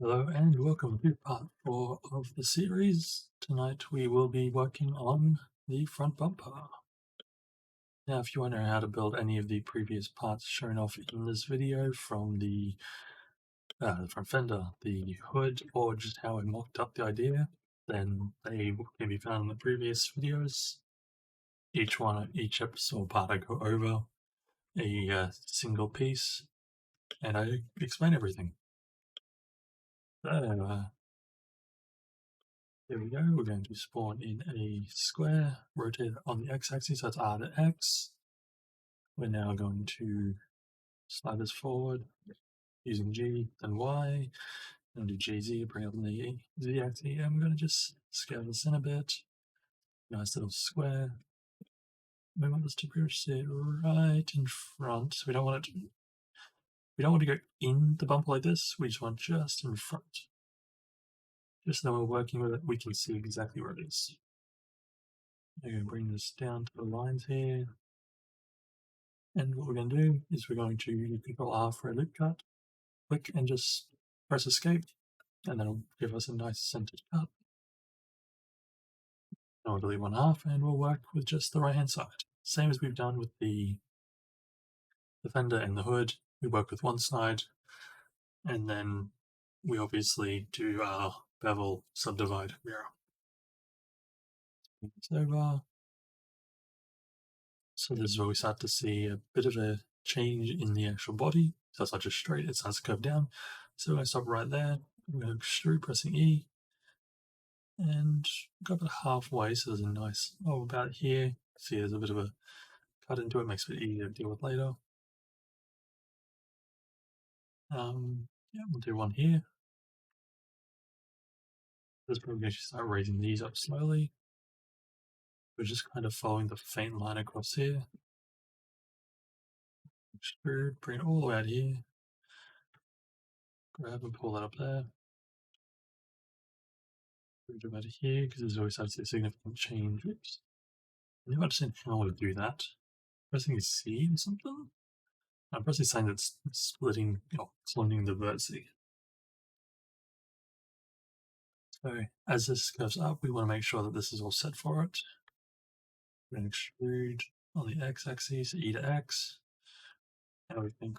Hello and welcome to part 4 of the series. Tonight we will be working on the front bumper. Now if you want to know how to build any of the previous parts shown off in this video, from the front fender, the hood, or just how I mocked up the idea, then they can be found in the previous videos. Each episode part I go over a single piece and I explain everything. So here we go. We're going to spawn in a square, rotate it on the x-axis, so that's R to X. We're now going to slide this forward using G, then Y, and do GZ, bring up the Z-axis, and we're going to just scale this in a bit. Nice little square. We want this to sit right in front. We don't want to go in the bumper like this. We just want just in front. Just so when we're working with it, we can see exactly where it is. I'm going to bring this down to the lines here. And what we're going to do is we're going to Control R for a loop cut, click and just press escape, and then it'll give us a nice centered cut. Now we'll delete one half and we'll work with just the right hand side. Same as we've done with the fender and the hood. We work with one side and then we obviously do our bevel subdivide mirror. So this is where we start to see a bit of a change in the actual body. So it's not just straight, it starts to curve down. So I stop right there. I'm going to extrude, pressing E, and go about halfway. So there's a nice, about here. See, there's a bit of a cut into it, makes it easier to deal with later. Yeah, we'll do one here. This probably going to start raising these up slowly. We're just kind of following the faint line across here. Extrude, bring it all the way out here. Grab and pull that up there. Move it out of here because there's always a significant change. Oops. I never understand how to do that. Pressing C or something? I'm pressing something that's splitting, cloning the vertex. So as this goes up, we want to make sure that this is all set for it. We're going to extrude on the x-axis, E to X. And we think,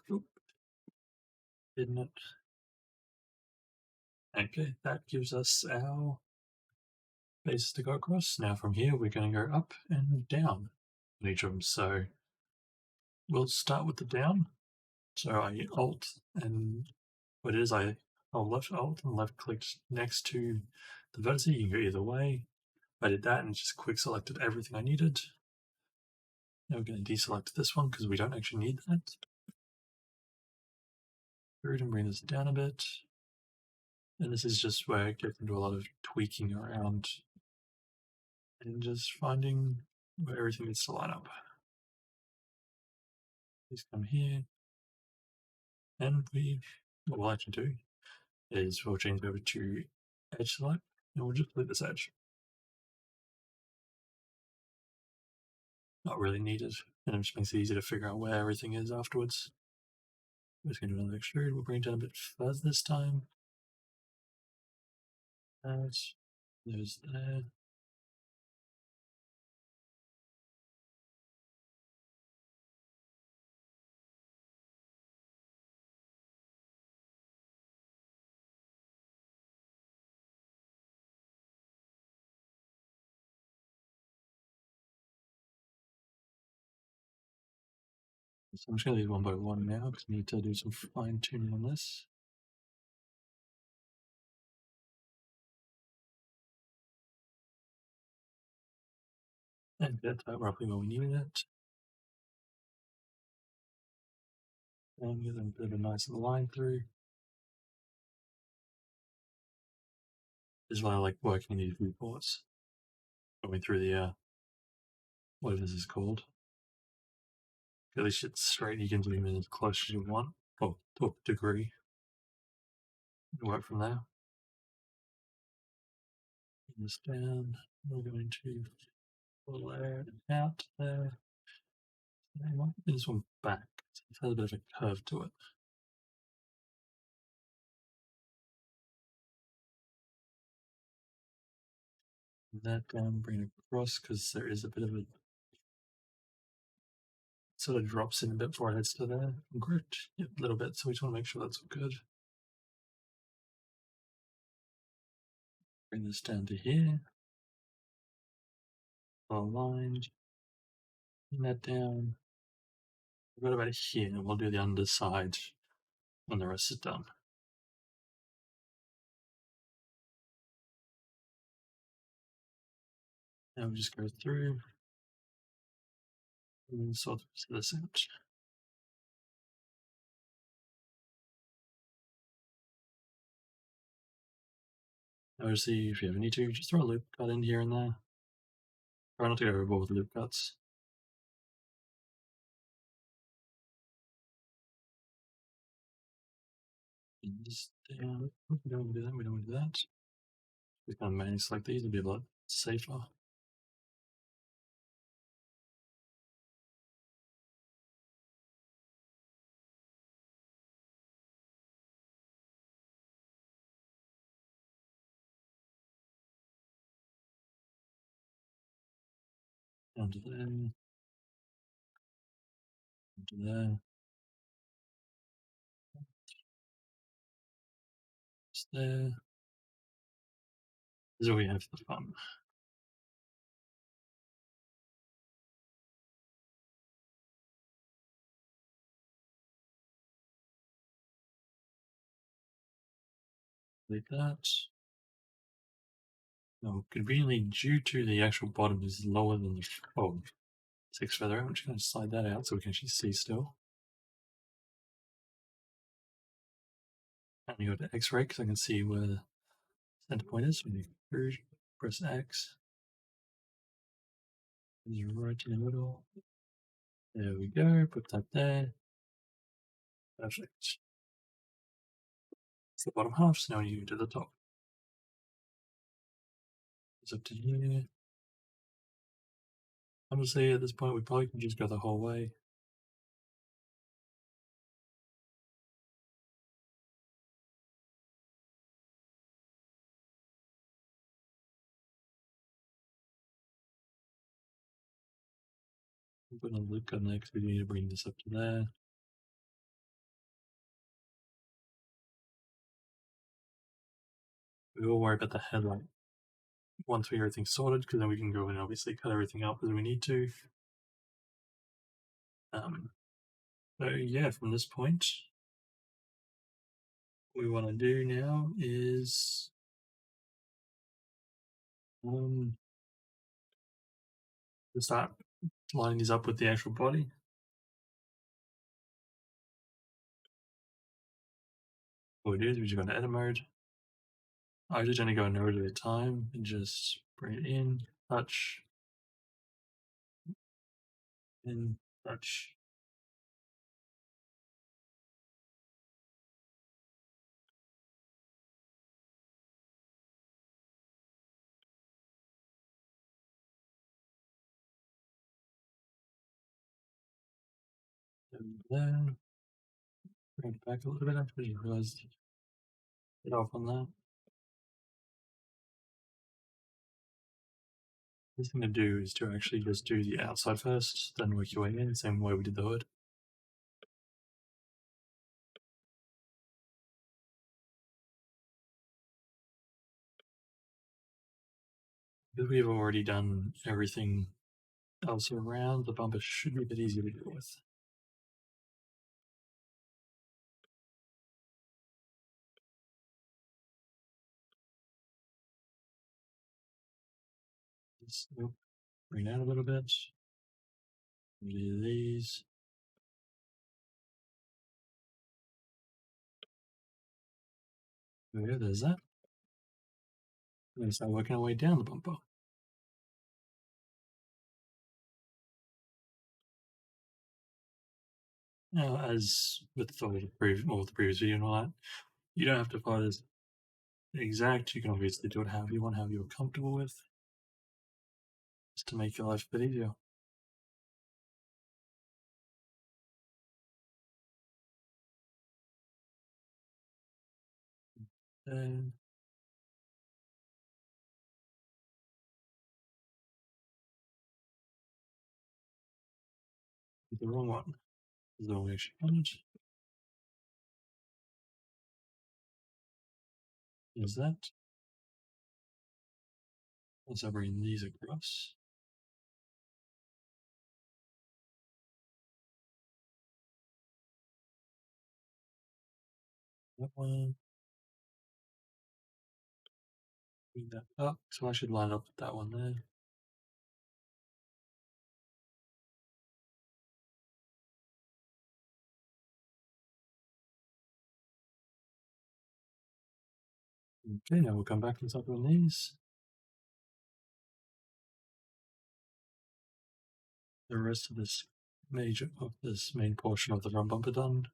didn't it? Okay, that gives us our base to go across. Now from here, we're going to go up and down on each of them. So we'll start with the down. So I Alt and what it is, I'll left Alt and left click next to the vertex. You can go either way. I did that and just quick selected everything I needed. Now we're going to deselect this one because we don't actually need that. And bring this down a bit. And this is just where it gets into a lot of tweaking around and just finding where everything needs to line up. Please come here. And what we'll actually do is we'll change over to edge select and we'll just delete this edge. Not really needed, and it just makes it easy to figure out where everything is afterwards. I'm just going to do another extrude. We'll bring it down a bit further this time. There's there. So I'm just going to do one by one now because I need to do some fine tuning on this. And get that roughly where we needed it. And get a bit of a nice line through. This is why I like working in these viewports. Going through the, whatever this is called. At least it's straight, you can zoom in as close as you want, or to a degree. And work from there. Bring this down. We're going to pull there and out there. I want this one back. It has a bit of a curve to it. that down, bring it across, because there is a bit of a sort of drops in a bit before it heads to there. Grit, yeah, a little bit, so we just want to make sure that's all good. Bring this down to here. Aligned. Bring that down. We've got about here, and we'll do the underside when the rest is done. Now we just go through and sort this out. Obviously, if you ever need to, just throw a loop cut in here and there. Try not to go overboard with loop cuts. Just down. We don't want to do that. We don't want to do that. We can manually select these and be a lot safer. Down to there. Down to there. Just there. This is where we have the fun. Like that. Now, conveniently, due to the actual bottom is lower than the 6 further out, I'm just going to slide that out so we can actually see still. And you go to X-ray because I can see where the center point is. When you press X, it's right in the middle. There we go. Put that there. Perfect. It's the bottom half, so now you go to the top. It's up to here. Honestly, at this point, we probably can just go the whole way. I'm putting a loop cut next. We need to bring this up to there. We will worry about the headlight once we get everything sorted, because then we can go and obviously cut everything up as we need to. So yeah, from this point, what we want to do now is start lining these up with the actual body. What we do is we just go into edit mode. I usually only go a node at a time and just bring it in, touch, in, touch. And then bring it back a little bit after you realized get off on that. The thing to do is to actually just do the outside first, then work your way in, same way we did the hood. Because we've already done everything else around, the bumper should be a bit easier to deal with. Just bring it out a little bit. Do these. Okay, there's that. We're going to start working our way down the bumper. Now, as with all the previous video and all that, you don't have to follow this exact. You can obviously do it however you want, however you're comfortable with, just to make your life a bit easier. And The wrong one. The wrong one. Is that? Let's bring these across. That one. Bring that up. So I should line up with that one there. Okay, now we'll come back and start on these. The rest of this main portion of the front bumper done.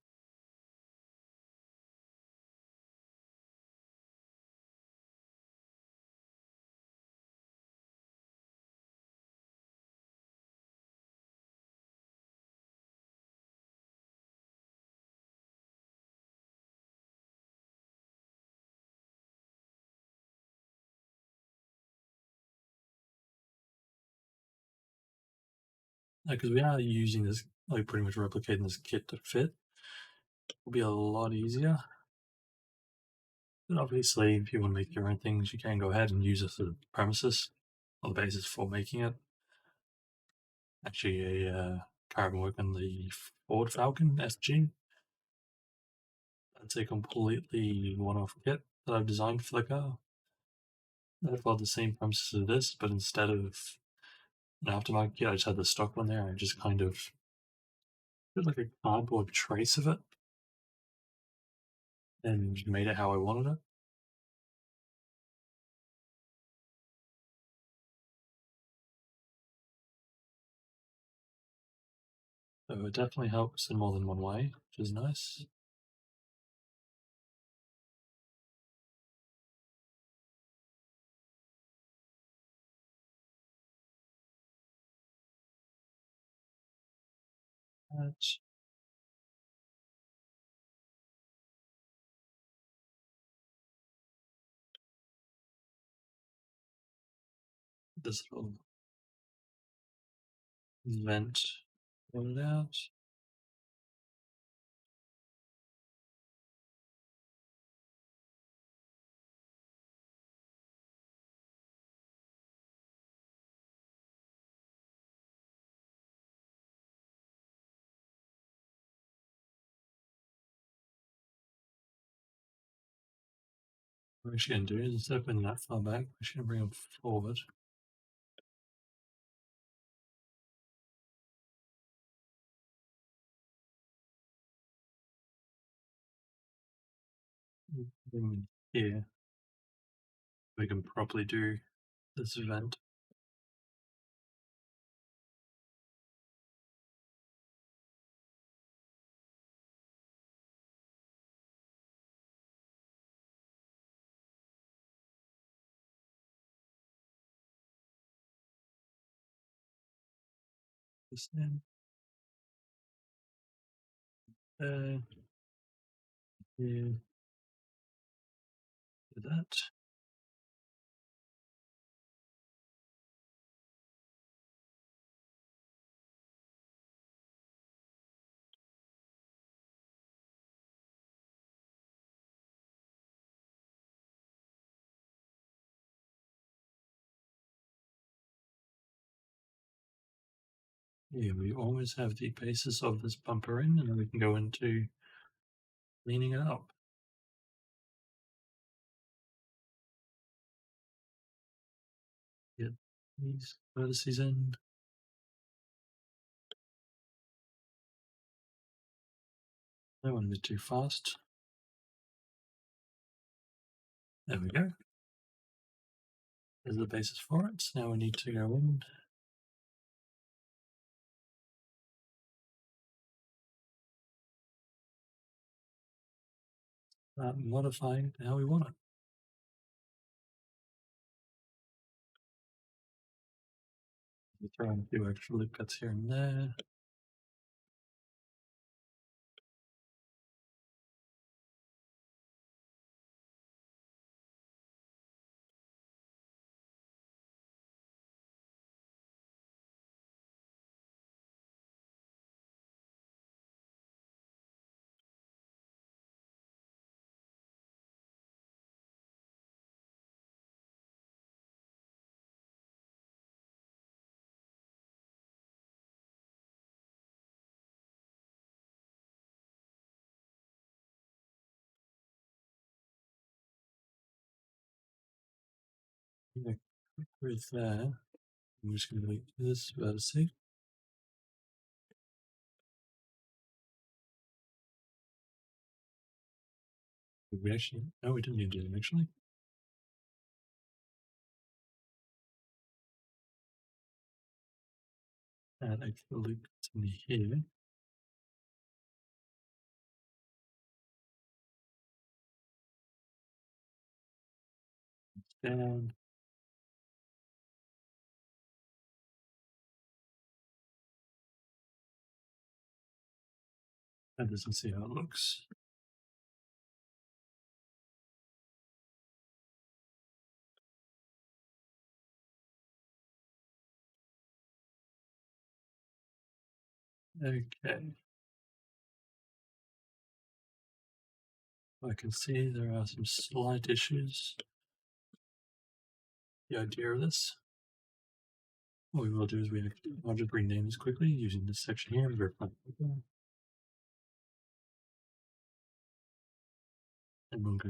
Because we are using this, like pretty much replicating this kit to fit, will be a lot easier. But obviously, if you want to make your own things, you can go ahead and use this as a premises or the basis for making it. Actually, a carbon work on the Ford Falcon SG. That's a completely one-off kit that I've designed for the car. I've got the same premises as this, but instead of an aftermarket kit, I just had the stock one there. I just kind of did like a cardboard trace of it and made it how I wanted it. So it definitely helps in more than one way, which is nice. That's this little vent pulled out. What we're actually going to do is instead of putting that far back, we're just going to bring them forward. Bring them here. We can properly do this vent. This in. Here. Do that. Yeah, we always have the basis of this bumper in, and then we can go into cleaning it up. Get these vertices in. That won't be too fast. There we go. There's the basis for it. Now we need to go in. Modifying how we want it. We throw in a few extra loop cuts here and there. Yeah, with that, I'm just going to delete this vertice. We actually, no, we didn't need to do it actually. Add a loop to here. Down. And this and see how it looks. Okay. I can see there are some slight issues. The idea of this, what we will do is I'll just rename this quickly using this section here. And we'll go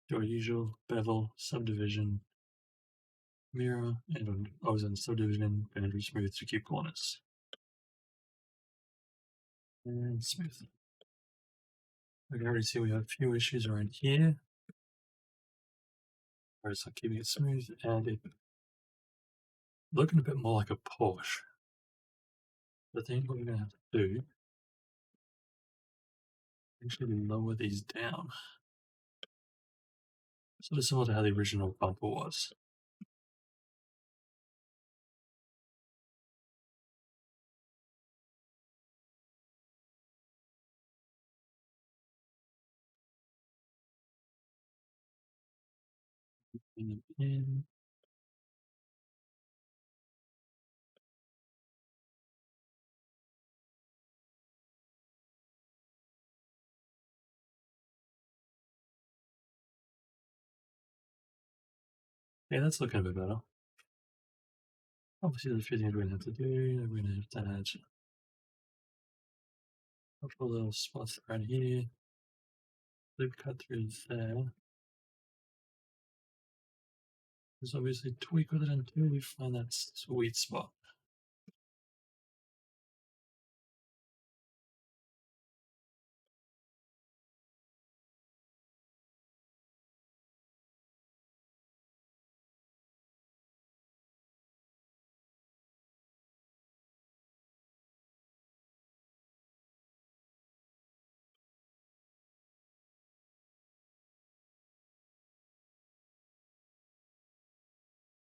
to our usual bevel, subdivision, mirror, and always on subdivision, boundary smooth to keep corners. And smooth. I can already see we have a few issues around here. Whereas I'm keeping it smooth and it looking a bit more like a Porsche. The thing what we're going to have to do is actually lower these down. Sort of similar to how the original bumper was. In. Yeah, that's looking a bit better. Obviously, there's a few things we're going to have to do. We're going to have to add a couple of little spots around here. Loop cut through there. There's obviously tweak with it until we find that sweet spot.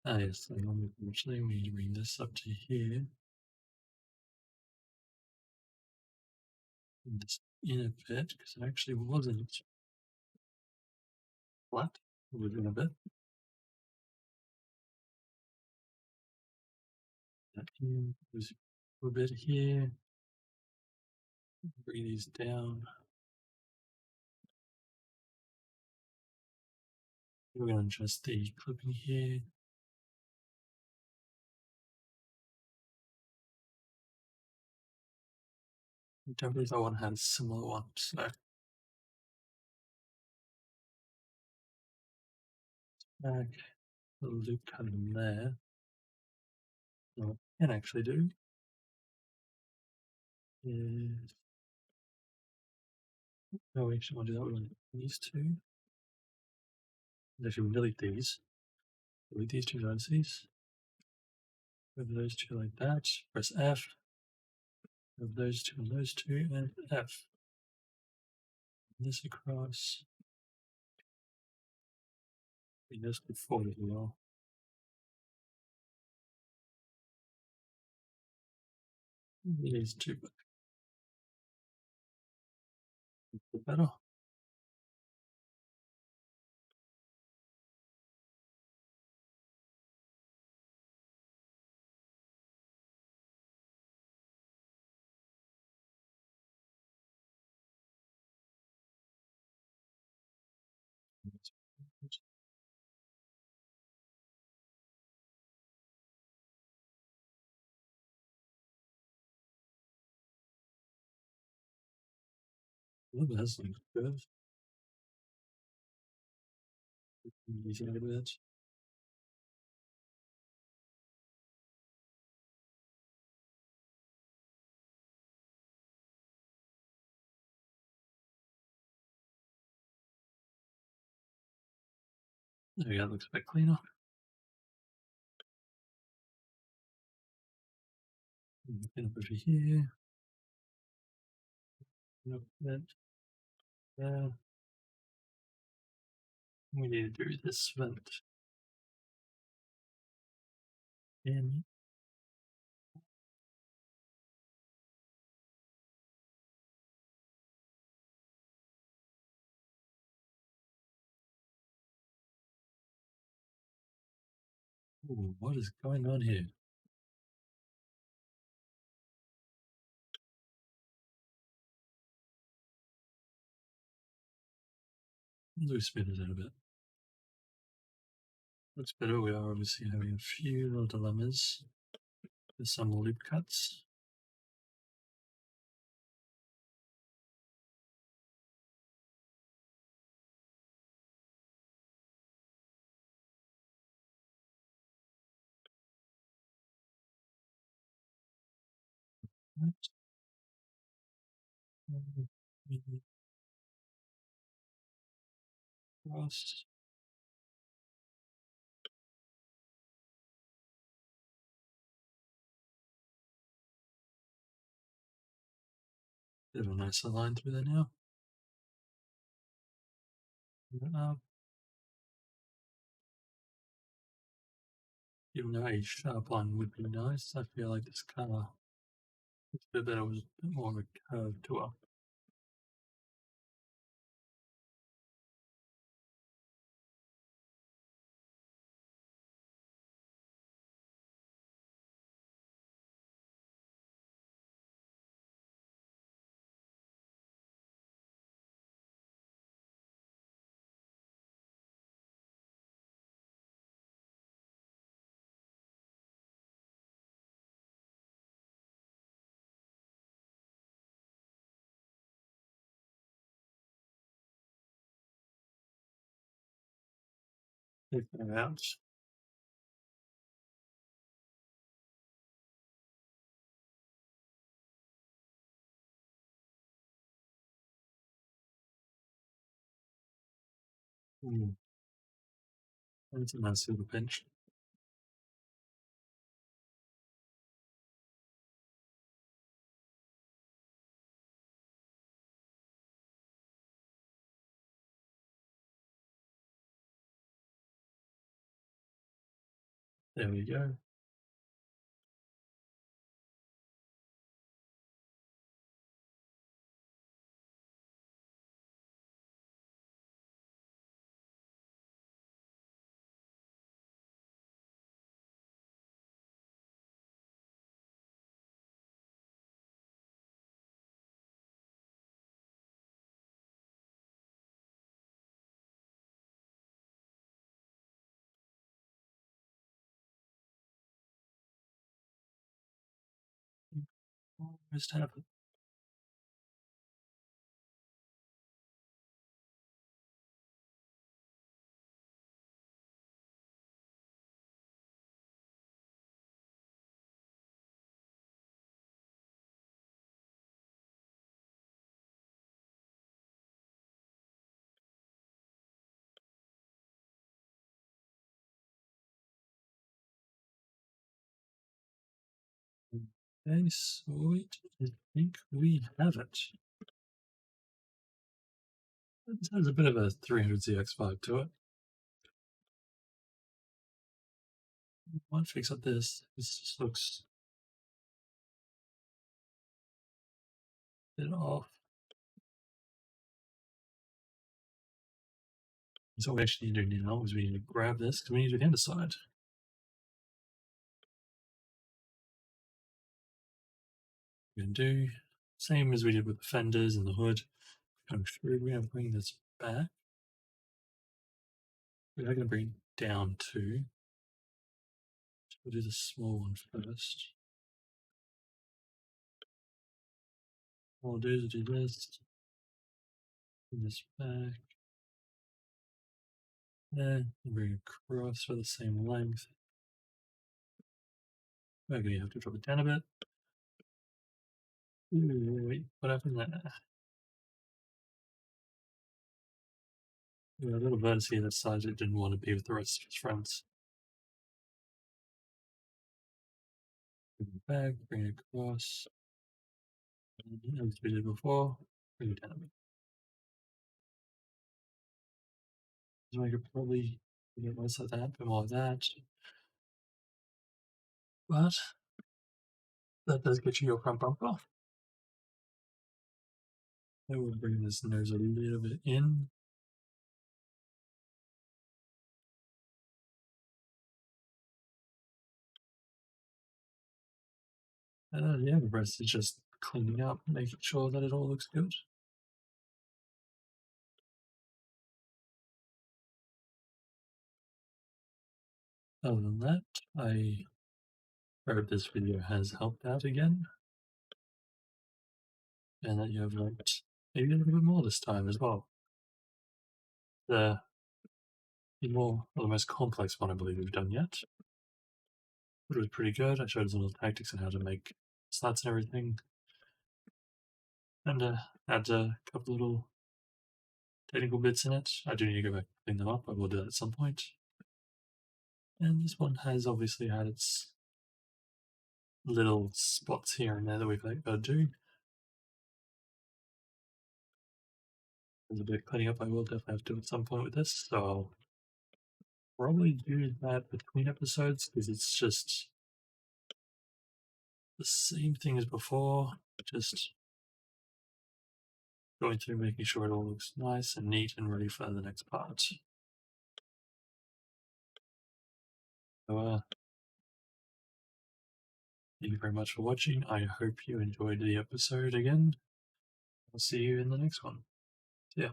Ah, yes, actually, we need to bring this up to here. And this in a bit, because it actually wasn't flat. Within a bit. That here, there's a bit here. Bring these down. We're going to adjust the clipping here. I don't believe that one had a similar one, so back the loop cut in there. What I can actually do is no, we actually want to do that with these two. Actually, we delete these. Delete these two vertices. Move those two like that. Press F. Move those two and those two, and F. This across. Bring this forward as well. These two back. Better. Well, that's like good. Easy a bit. There we go, looks a bit cleaner. Get up over here. Get up a bit there. We need to do this vent in. Ooh, what is going on here? Let's spin it out a bit. Looks better. We are obviously having a few little dilemmas with some loop cuts. Cross. Bit of a nicer line through there now. Up. Even though a sharp line would be nice, I feel like this car is a bit better with a bit more of a curve to it. Take that out. That's a nice little pinch. There we go. Almost have it. Okay, sweet. I think we have it. This has a bit of a 300ZX vibe to it. Might fix up this. This just looks a bit off. So what we actually need to do now is we need to grab this because we need to do the underside. We're going to do same as we did with the fenders and the hood. Come through. We're going to bring this back. We are going to bring it down too. We'll do the small one first. What I'll do is do this. Bring this back. There. And bring it across for the same length. We're going to have to drop it down a bit. Ooh, wait, what happened there? Yeah, a little vertice here that decided it didn't want to be with the rest of his friends. Bring it back, bring it across. And as we did before, bring it down a bit. So I could probably get less of that, a bit more of that. But that does get you your front bumper. I will bring this nose a little bit in. Yeah, the rest is just cleaning up, making sure that it all looks good. Other than that, I hope this video has helped out again, and that you have learned maybe a little bit more this time as well. The the most complex one I believe we've done yet, but it was pretty good. I showed some little tactics on how to make slats and everything, and had a couple little technical bits in it. I do need to go back and clean them up. I will do that at some point. And this one has obviously had its little spots here and there that we've got to do. There's a bit of cleaning up I will definitely have to do at some point with this, so I'll probably do that between episodes because it's just the same thing as before, just going through making sure it all looks nice and neat and ready for the next part. So, thank you very much for watching. I hope you enjoyed the episode again. I'll see you in the next one. See ya.